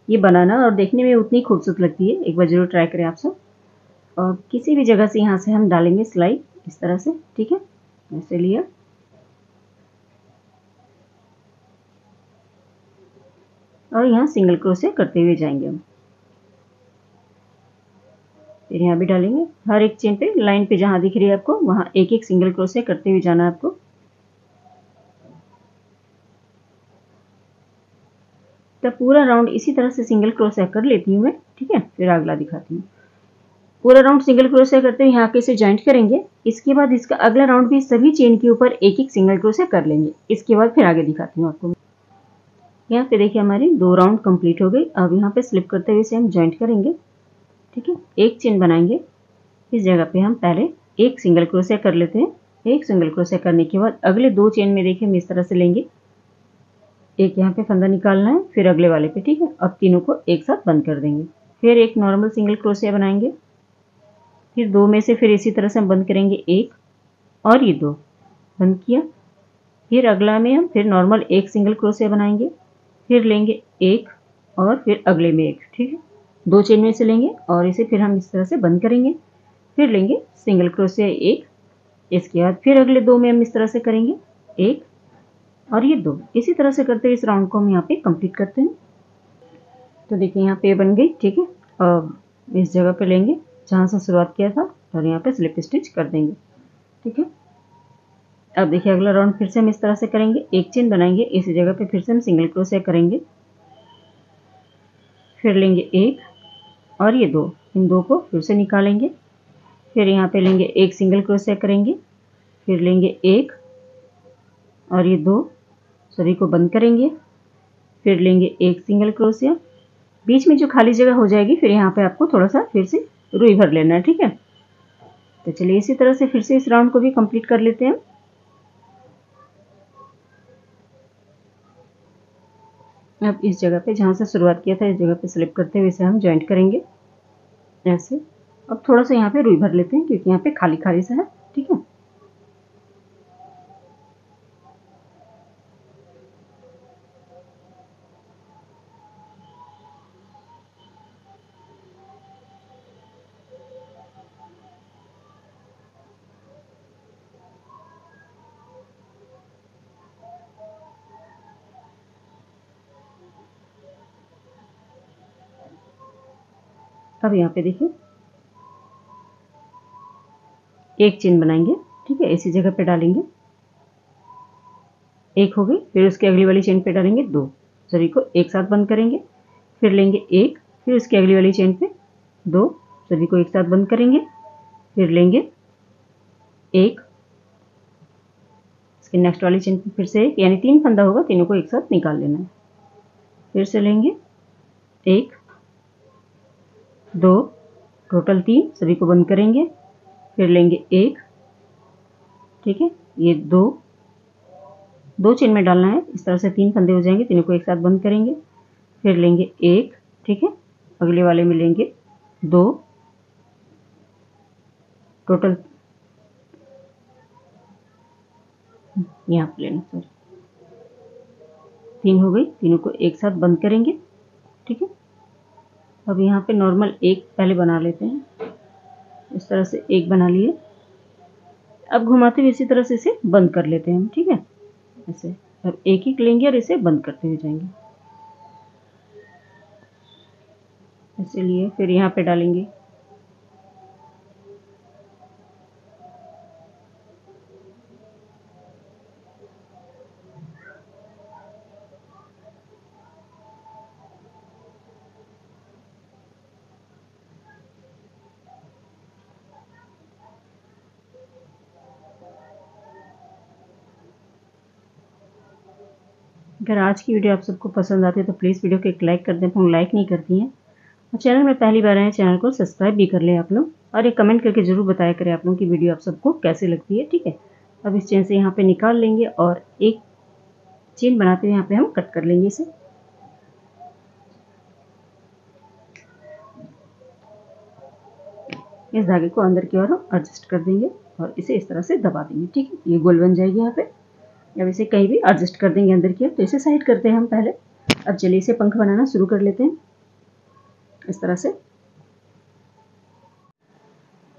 [SPEAKER 1] ये बनाना और देखने में उतनी खूबसूरत लगती है, एक बार जरूर ट्राई करें आप सब। और किसी भी जगह से यहाँ से हम डालेंगे सिलाई इस तरह से। ठीक है, ऐसे लिया और यहाँ सिंगल क्रोशे करते हुए जाएंगे हम। फिर यहाँ भी डालेंगे, हर एक चेन पे लाइन पे जहाँ दिख रही है आपको वहाँ एक एक सिंगल क्रोशे करते हुए जाना है आपको। तो पूरा राउंड इसी तरह से सिंगल क्रोशे कर लेती हूँ मैं। ठीक है, फिर अगला दिखाती हूँ। पूरा राउंड सिंगल क्रोशे करते हुए यहाँ के इसे ज्वाइंट करेंगे। इसके बाद इसका अगला राउंड भी सभी चेन के ऊपर एक एक सिंगल क्रोशे कर लेंगे। इसके बाद फिर आगे दिखाती हूँ आपको। यहाँ पे देखिए हमारी 2 राउंड कंप्लीट हो गई। अब यहाँ पे स्लिप करते हुए इसे हम ज्वाइंट करेंगे। ठीक है, एक चेन बनाएंगे। इस जगह पे हम पहले एक सिंगल क्रोशे कर लेते हैं। एक सिंगल क्रोशे करने के बाद अगले 2 चेन में देखिए हम इस तरह से लेंगे। एक यहाँ पे फंदा निकालना है, फिर अगले वाले पे। ठीक है, अब तीनों को एक साथ बंद कर देंगे। फिर एक नॉर्मल सिंगल क्रोशे बनाएंगे। फिर 2 में से फिर इसी तरह से हम बंद करेंगे, एक और ये 2 बंद किया। फिर अगला में हम फिर नॉर्मल एक सिंगल क्रोशे बनाएंगे। फिर लेंगे एक और फिर अगले में एक। ठीक है, 2 चेन में से लेंगे और इसे फिर हम इस तरह से बंद करेंगे। फिर लेंगे सिंगल क्रोशे एक, इसके बाद फिर अगले 2 में हम इस तरह से करेंगे, एक और ये 2। इसी तरह से करते हुए इस राउंड को हम यहाँ पे कंप्लीट करते हैं। तो देखिए यहाँ पे बन गई। ठीक है, अब इस जगह पे लेंगे जहाँ से शुरुआत किया था और यहाँ पे स्लिप स्टिच कर देंगे। ठीक है, अब देखिए अगला राउंड फिर से हम इस तरह से करेंगे, एक चेन बनाएंगे, इसी जगह पे फिर से हम सिंगल क्रोशे करेंगे। फिर लेंगे एक और ये 2, इन 2 को फिर से निकालेंगे। फिर यहाँ पे लेंगे एक सिंगल क्रोशे करेंगे। फिर लेंगे एक और ये 2, सभी को बंद करेंगे। फिर लेंगे एक सिंगल क्रोशे, बीच में जो खाली जगह हो जाएगी फिर यहाँ पे आपको थोड़ा सा फिर से रुई भर लेना है। ठीक है, तो चलिए इसी तरह से फिर से इस राउंड को भी कंप्लीट कर लेते हैं। अब इस जगह पे जहाँ से शुरुआत किया था इस जगह पे स्लिप करते हुए इसे हम ज्वाइंट करेंगे ऐसे। अब थोड़ा सा यहाँ पे रुई भर लेते हैं क्योंकि यहाँ पे खाली खाली सा है। ठीक है, अब यहाँ पे देखिए एक चेन बनाएंगे। ठीक है, इसी जगह पे डालेंगे, एक हो गई। फिर उसके अगली वाली चेन पे डालेंगे 2, सभी को एक साथ बंद करेंगे। फिर लेंगे एक, फिर उसकी अगली वाली चेन पे 2, सभी को एक साथ बंद करेंगे। फिर लेंगे एक, इसके नेक्स्ट वाली चेन पे फिर से एक, यानी 3 फंदा होगा, तीनों को एक साथ निकाल लेना है। फिर से लेंगे एक, 2, टोटल 3, सभी को बंद करेंगे। फिर लेंगे एक। ठीक है, ये 2 चेन में डालना है, इस तरह से 3 फंदे हो जाएंगे, तीनों को एक साथ बंद करेंगे। फिर लेंगे एक। ठीक है, अगले वाले में लेंगे 2, टोटल यहाँ पे लेना, सॉरी 3 हो गई, तीनों को एक साथ बंद करेंगे। ठीक है, अब यहाँ पे नॉर्मल एक पहले बना लेते हैं, इस तरह से एक बना लिए। अब घुमाते हुए इसी तरह से इसे बंद कर लेते हैं हम। ठीक है, ऐसे अब एक एक लेंगे और इसे बंद करते हुए जाएंगे ऐसे लिए। फिर यहाँ पे डालेंगे अगर आज की वीडियो आप सबको पसंद आती है तो प्लीज़ वीडियो को एक लाइक कर दें, आप लोग लाइक नहीं करती हैं। और चैनल में पहली बार आए हैं, चैनल को सब्सक्राइब भी कर लें आप लोग, और एक कमेंट करके ज़रूर बताया करें आप लोगों की वीडियो आप सबको कैसे लगती है। ठीक है, अब इस चेन से यहाँ पे निकाल लेंगे और एक चेन बनाते हुए यहाँ पे हम कट कर लेंगे इसे। इस धागे को अंदर की ओर हम एडजस्ट कर देंगे और इसे इस तरह से दबा देंगे। ठीक है, ये गोल बन जाएगी यहाँ पे। अब इसे कहीं भी एडजस्ट कर देंगे अंदर की ओर। तो इसे साइड करते हैं हम पहले। अब चलिए इसे पंख बनाना शुरू कर लेते हैं इस तरह से।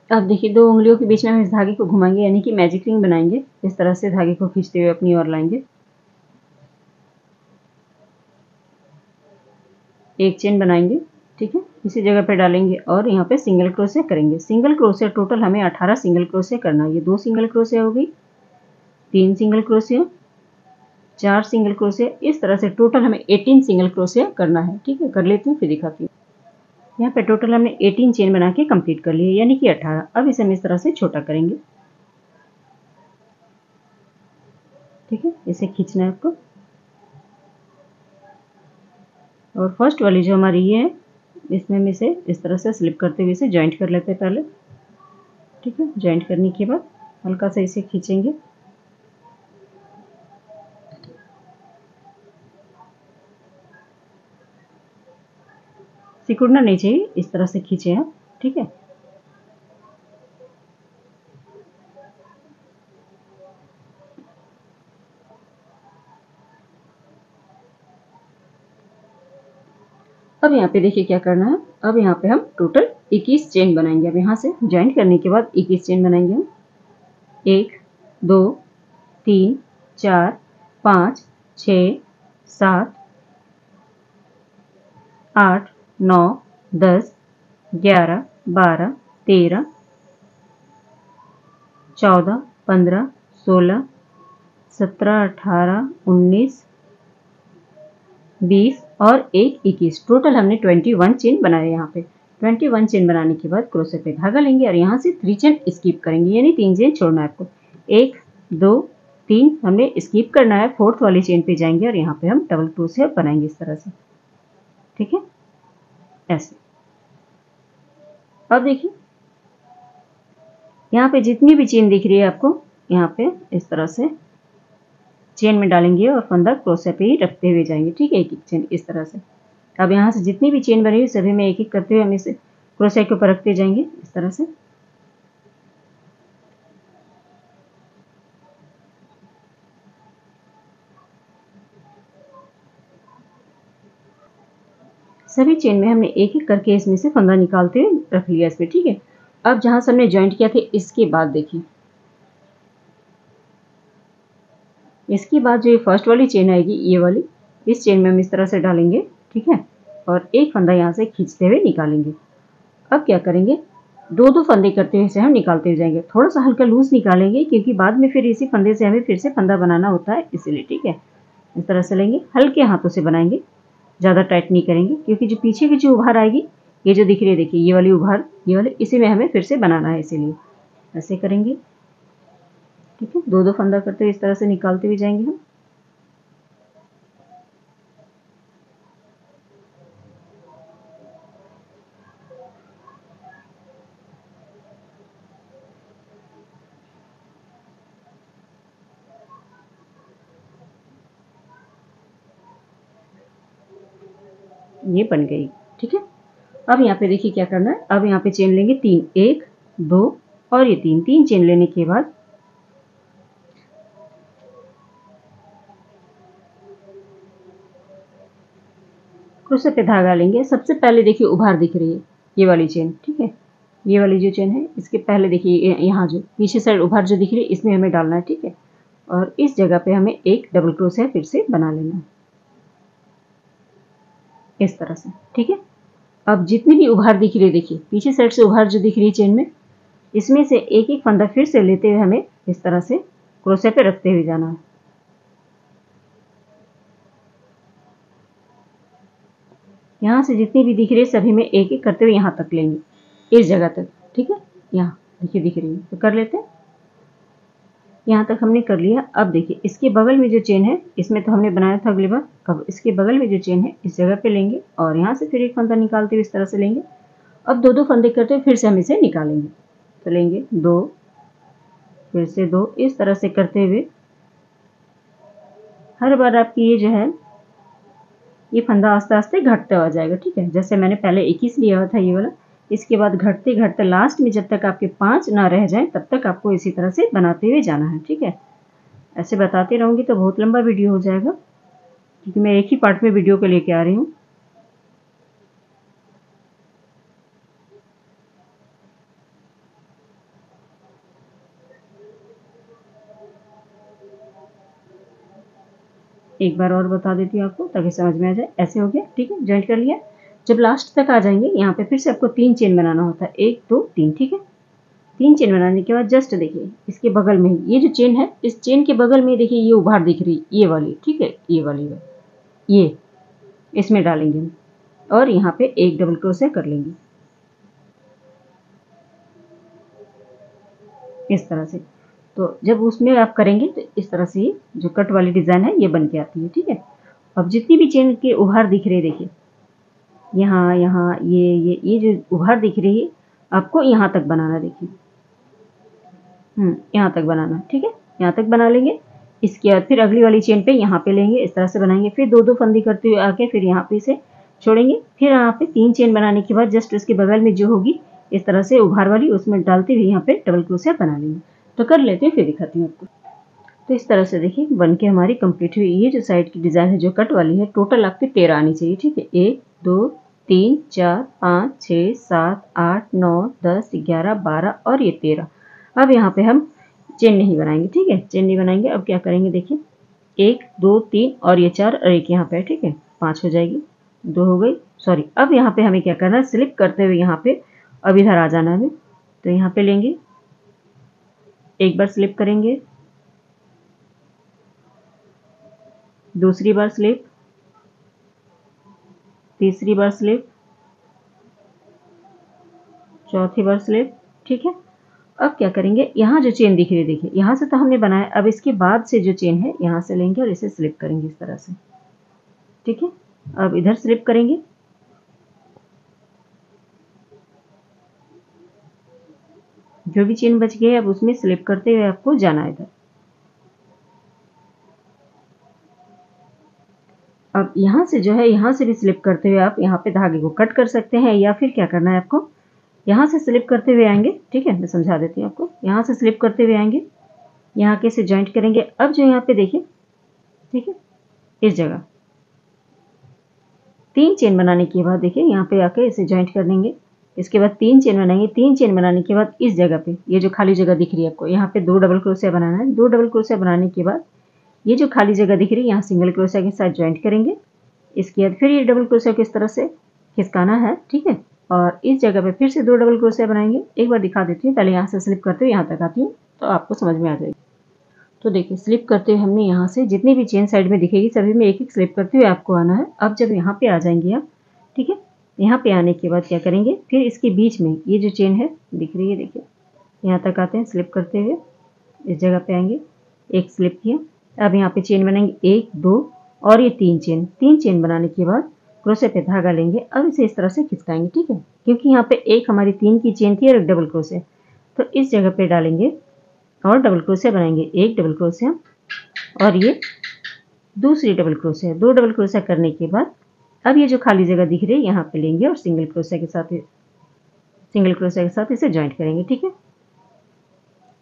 [SPEAKER 1] अब देखिए 2 उंगलियों के बीच में हम इस धागे को घुमाएंगे, यानी कि मैजिक रिंग बनाएंगे। इस तरह से धागे को खींचते हुए अपनी ओर लाएंगे। एक चेन बनाएंगे, ठीक है, इसी जगह पे डालेंगे और यहाँ पे सिंगल क्रोशिया करेंगे। सिंगल क्रोशिया टोटल हमें 18 सिंगल क्रोशिया करना है। ये 2 सिंगल क्रोशिया हो गई, 3 सिंगल क्रोशिया, 4 सिंगल क्रोशिया, इस तरह से टोटल हमें 18 सिंगल क्रोशिया करना है। ठीक है, कर लेती हूँ फिर दिखाती हूँ। यहाँ पे टोटल हमने 18 चेन बना के कंप्लीट कर लिए, यानी कि 18। अब इसे हम इस तरह से छोटा करेंगे। ठीक है, इसे खींचना है आपको और फर्स्ट वाली जो हमारी ये है इसमें हम इसे इस तरह से स्लिप करते हुए इसे जॉइंट कर लेते हैं पहले। ठीक है, जॉइंट करने के बाद हल्का सा इसे खींचेंगे। सिकुड़ना नहीं चाहिए, इस तरह से खींचे आप। ठीक है, अब यहाँ पे देखिए क्या करना है। अब यहाँ पे हम टोटल 21 चेन बनाएंगे। अब यहाँ से ज्वाइंट करने के बाद 21 चेन बनाएंगे हम। 1 2 3 4 5 6 7 8 9 10 11 12 13 14 15 16 17 18 19 20 और एक 21। टोटल हमने 21 चेन बनाए। यहाँ पे 21 चेन बनाने के बाद क्रोशे पे धागा लेंगे और यहाँ से 3 चेन स्किप करेंगे, यानी 3 चेन छोड़ना है आपको। 1 2 3 हमने स्किप करना है। 4th वाली चेन पे जाएंगे और यहाँ पे हम डबल क्रोशे बनाएंगे इस तरह से। ठीक है, ऐसे। अब देखिए यहाँ पे जितनी भी चेन दिख रही है आपको, यहाँ पे इस तरह से चेन में डालेंगे और फंदा क्रोशे पे ही रखते हुए जाएंगे। ठीक है, एक एक चेन इस तरह से। अब यहाँ से जितनी भी चेन बनी हुई सभी में एक एक करते हुए हम इसे क्रोशे के ऊपर रखते जाएंगे इस तरह से। सभी चेन में हमने एक एक करके इसमें से फंदा निकालते हुए रख लिया इसमें। ठीक है, अब जहां से हमने ज्वाइंट किया था इसके बाद देखिए, इसके बाद जो ये फर्स्ट वाली चेन आएगी ये वाली, इस चेन में हम इस तरह से डालेंगे। ठीक है, और एक फंदा यहाँ से खींचते हुए निकालेंगे। अब क्या करेंगे, 2 फंदे करते हुए इसे हम निकालते हुए जाएंगे। थोड़ा सा हल्का लूज निकालेंगे क्योंकि बाद में फिर इसी फंदे से हमें फिर से फंदा बनाना होता है, इसीलिए। ठीक है, इस तरह से लेंगे, हल्के हाथों से बनाएंगे, ज़्यादा टाइट नहीं करेंगे क्योंकि जो पीछे की जो उभार आएगी, ये जो दिख रही है देखिए, ये वाली उभार, ये वाली, इसी में हमें फिर से बनाना है, इसीलिए ऐसे करेंगे। ठीक है, 2 फंदा करते हुए इस तरह से निकालते हुए जाएंगे हम। ये बन गई। ठीक है, अब यहाँ पे देखिए क्या करना है। अब यहाँ पे चेन लेंगे 3, 1 2 और ये 3 चेन लेने के बाद क्रोशे पे धागा लेंगे। सबसे पहले देखिए उभार दिख रही है, ये वाली चेन। ठीक है, ये वाली जो चेन है इसके पहले देखिए यहाँ जो पीछे साइड उभार जो दिख रही है इसमें हमें डालना है। ठीक है, और इस जगह पे हमें एक डबल क्रोशे फिर से बना लेना है इस तरह से। ठीक है, अब जितनी भी उभार दिख रही है देखिए, पीछे साइड से उभार जो दिख रही है चेन में, इसमें से एक एक फंदा फिर से लेते हुए हमें इस तरह से क्रोशे पे रखते हुए जाना है। यहाँ से जितनी भी दिख रही है सभी में एक एक करते हुए यहाँ तक लेंगे, इस जगह तक। ठीक है, यहाँ देखिए दिख रही है, तो कर लेते हैं। यहाँ तक हमने कर लिया। अब देखिए इसके बगल में जो चेन है, इसमें तो हमने बनाया था अगली बार। अब इसके बगल में जो चेन है इस जगह पे लेंगे और यहाँ से फिर एक फंदा निकालते हुए इस तरह से लेंगे। अब दो दो फंदे करते हुए फिर से हम इसे निकालेंगे। तो लेंगे 2, फिर से 2, इस तरह से करते हुए हर बार आपकी ये जो है ये फंदा आस्ते आस्ते घटता आ जाएगा। ठीक है, जैसे मैंने पहले 21 लिया हुआ था ये वाला, इसके बाद घटते घटते लास्ट में जब तक आपके 5 ना रह जाए तब तक आपको इसी तरह से बनाते हुए जाना है। ठीक है, ऐसे बताते रहूँगी तो बहुत लंबा वीडियो हो जाएगा, क्योंकि मैं एक ही पार्ट में वीडियो को लेके आ रही हूँ। एक बार और बता देती हूँ आपको ताकि समझ में आ जाए। ऐसे हो गया, ठीक है, जॉइंट कर लिया। जब लास्ट तक आ जाएंगे यहाँ पे फिर से आपको 3 चेन बनाना होता है, 1 2 3। ठीक है, 3 चेन बनाने के बाद जस्ट देखिए इसके बगल में ये जो चेन है, इस चेन के बगल में देखिए ये उभार दिख रही, ये वाली। ठीक है, ये वाली ये इसमें डालेंगे हम और यहाँ पे एक डबल क्रोशिया कर लेंगे इस तरह से। तो जब उसमें आप करेंगे तो इस तरह से जो कट वाली डिज़ाइन है ये बन के आती है। ठीक है, अब जितनी भी चेन के उभार दिख रहे देखिए, यहाँ यहाँ ये जो उभार दिख रही है आपको यहाँ तक बनाना। देखिए यहाँ तक बनाना। ठीक है, यहाँ तक बना लेंगे। इसके बाद फिर अगली वाली चेन पे यहाँ पे लेंगे, इस तरह से बनाएंगे। फिर दो दो फंदी करते हुए आके फिर यहाँ पे इसे छोड़ेंगे। फिर यहाँ पे 3 चेन बनाने के बाद जस्ट उसके बगल में जो होगी इस तरह से उभार वाली, उसमें डालते हुए यहाँ पे डबल क्रोशिया बना लेंगे। तो कर लेते हैं, फिर दिखाती हूँ आपको। तो इस तरह से देखिए बन के हमारी कंप्लीट हुई। ये जो साइड की डिज़ाइन है जो कट वाली है, टोटल आपकी 13 आनी चाहिए। ठीक है, 1 2 3 4 5 6 7 8 9 10 11 12 और ये 13। अब यहाँ पे हम चेन नहीं बनाएंगे। ठीक है, चेन नहीं बनाएंगे। अब क्या करेंगे देखिए, 1 2 3 और ये 4 और एक यहाँ पे। ठीक है, 5 हो जाएगी, 2 हो गई, सॉरी। अब यहाँ पे हमें क्या करना है, स्लिप करते हुए यहाँ पे अब इधर आ जाना है। तो यहाँ पे लेंगे, एक बार स्लिप करेंगे, दूसरी बार स्लिप, तीसरी बार स्लिप, चौथी बार स्लिप। ठीक है, अब क्या करेंगे, यहाँ जो चेन दिख रही है देखिए, यहाँ से तो हमने बनाया, अब इसके बाद से जो चेन है यहाँ से लेंगे और इसे स्लिप करेंगे इस तरह से। ठीक है, अब इधर स्लिप करेंगे, जो भी चेन बच गई अब उसमें स्लिप करते हुए आपको जाना है इधर। अब यहाँ से जो है, यहाँ से भी स्लिप करते हुए आप यहाँ पे धागे को कट कर सकते हैं, या फिर क्या करना है आपको, यहाँ से स्लिप करते हुए आएंगे। ठीक है, मैं समझा देती हूँ आपको। यहाँ से स्लिप करते हुए आएंगे, यहाँ के से जॉइंट करेंगे। अब जो यहाँ पे देखिए, ठीक है, इस जगह 3 चेन बनाने के बाद देखिए यहाँ पे आके इसे जॉइंट कर देंगे। इसके बाद 3 चेन बनाएंगे। 3 चेन बनाने के बाद इस जगह पे, ये जो खाली जगह दिख रही है आपको, यहाँ पे 2 डबल क्रोशिया बनाना है। 2 डबल क्रोशिया बनाने के बाद ये जो खाली जगह दिख रही है यहाँ सिंगल क्रोशिया के साथ जॉइंट करेंगे। इसके बाद फिर ये डबल क्रोशिया किस तरह से खिसकाना है। ठीक है, और इस जगह पे फिर से 2 डबल क्रोशिया बनाएंगे। एक बार दिखा देती हूँ, पहले यहाँ से स्लिप करते हुए यहाँ तक आती हूँ तो आपको समझ में आ जाएगी। तो देखिए स्लिप करते हुए हमने यहाँ से जितनी भी चेन साइड में दिखेगी सभी में एक एक स्लिप करते हुए आपको आना है। अब जब यहाँ पे आ जाएंगे आप, ठीक है, यहाँ पे आने के बाद क्या करेंगे, फिर इसके बीच में ये जो चेन है दिख रही है देखिए, यहाँ तक आते हैं स्लिप करते हुए, इस जगह पे आएंगे, एक स्लिप किया। अब यहाँ पे चेन बनाएंगे 1 2 और ये 3 चेन। 3 चेन बनाने के बाद क्रोशे पे धागा लेंगे। अब इसे इस तरह से खिसकाएंगे। ठीक है, क्योंकि यहाँ पे एक हमारी 3 की चेन थी और एक डबल क्रोशे, तो इस जगह पे डालेंगे और डबल क्रोशिया बनाएंगे, एक डबल क्रोशिया और ये दूसरी डबल क्रोशिया। 2 डबल क्रोशिया करने के बाद अब ये जो खाली जगह दिख रही है यहाँ पे लेंगे और सिंगल क्रोशिया के साथ इसे ज्वाइंट करेंगे। ठीक है,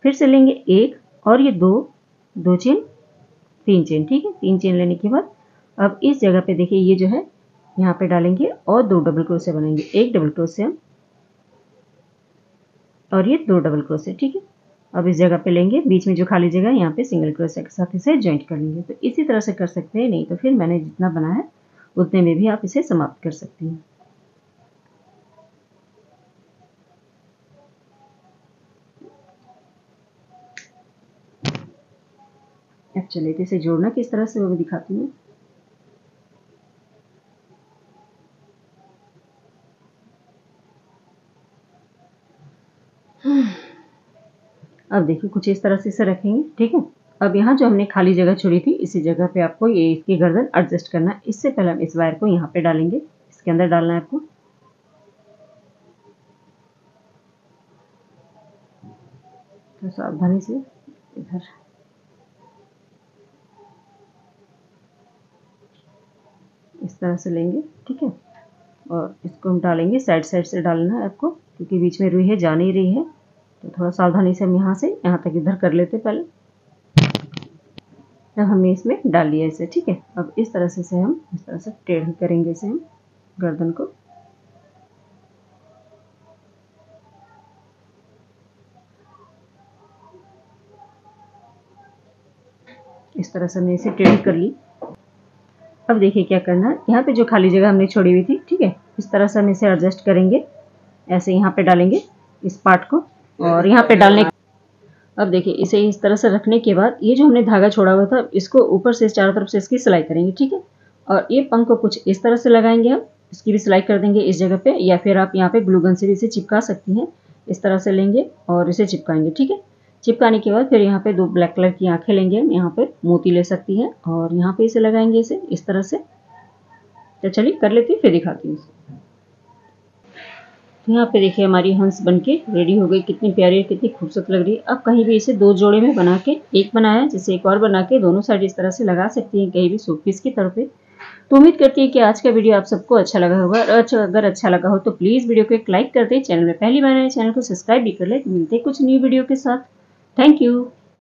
[SPEAKER 1] फिर से लेंगे एक और ये दो चेन, 3 चेन। ठीक है, 3 चेन लेने के बाद अब इस जगह पे देखिए ये जो है यहाँ पे डालेंगे और 2 डबल क्रोशिया बनाएंगे, एक डबल क्रोशिया और ये 2 डबल क्रोशिया। ठीक है, अब इस जगह पे लेंगे, बीच में जो खाली जगह है यहाँ पे सिंगल क्रोशिया के साथ इसे ज्वाइंट कर लेंगे। तो इसी तरह से कर सकते हैं, नहीं तो फिर मैंने जितना बना है उतने में भी आप इसे समाप्त कर सकती हैं। अब चलिए तो इसे जोड़ना किस तरह से वो भी दिखाती हूँ। अब देखिए कुछ इस तरह से इसे रखेंगे, ठीक है। अब यहाँ जो हमने खाली जगह छोड़ी थी, इसी जगह पे आपको ये इसकी गर्दन एडजस्ट करना है। इससे पहले हम इस वायर को यहाँ पे डालेंगे, इसके अंदर डालना है आपको। तो सावधानी से इधर इस तरह से लेंगे, ठीक है। और इसको हम डालेंगे, साइड साइड से डालना है आपको, क्योंकि बीच में रुई है, जा नहीं रही है। तो थोड़ा सावधानी से हम यहाँ से यहाँ तक इधर कर लेते पहले। अब हमने इसमें डाल लिया इसे, ठीक है। अब इस तरह से हम इस तरह से टेढ़ी करेंगे इसे, हम गर्दन को। इस तरह से हमने इसे टेढ़ी कर ली। अब देखिए क्या करना है, यहाँ पे जो खाली जगह हमने छोड़ी हुई थी, ठीक है, इस तरह से हम इसे एडजस्ट करेंगे। ऐसे यहाँ पे डालेंगे इस पार्ट को, और यहाँ पे डालने। अब देखिए इसे इस तरह से रखने के बाद ये जो हमने धागा छोड़ा हुआ था, इसको ऊपर से चारों तरफ से इसकी सिलाई करेंगे, ठीक है। और ये पंख को कुछ इस तरह से लगाएंगे हम, इसकी भी सिलाई कर देंगे इस जगह पे, या फिर आप यहाँ पे ग्लू गन से भी इसे चिपका सकती हैं। इस तरह से लेंगे और इसे चिपकाएंगे, ठीक है। चिपकाने के बाद फिर यहाँ पे 2 ब्लैक कलर की आंखें लेंगे हम, यहाँ पे मोती ले सकती हैं, और यहाँ पे इसे लगाएंगे इसे इस तरह से। तो चलिए कर लेती हूँ, फिर दिखाती हूँ। तो यहाँ पे देखिए हमारी हंस बनके रेडी हो गई। कितनी प्यारी और कितनी खूबसूरत लग रही है। अब कहीं भी इसे 2 जोड़े में बना के, एक बनाया जैसे एक और बना के दोनों साइड इस तरह से लगा सकती हैं, कहीं भी शो पीस की तरह पे। तो उम्मीद करती है कि आज का वीडियो आप सबको अच्छा लगा होगा। और अगर अच्छा लगा हो तो प्लीज़ वीडियो को एक लाइक कर दें। चैनल में पहली बार आए चैनल को सब्सक्राइब भी कर लें। मिलते हैं कुछ न्यू वीडियो के साथ। Thank you.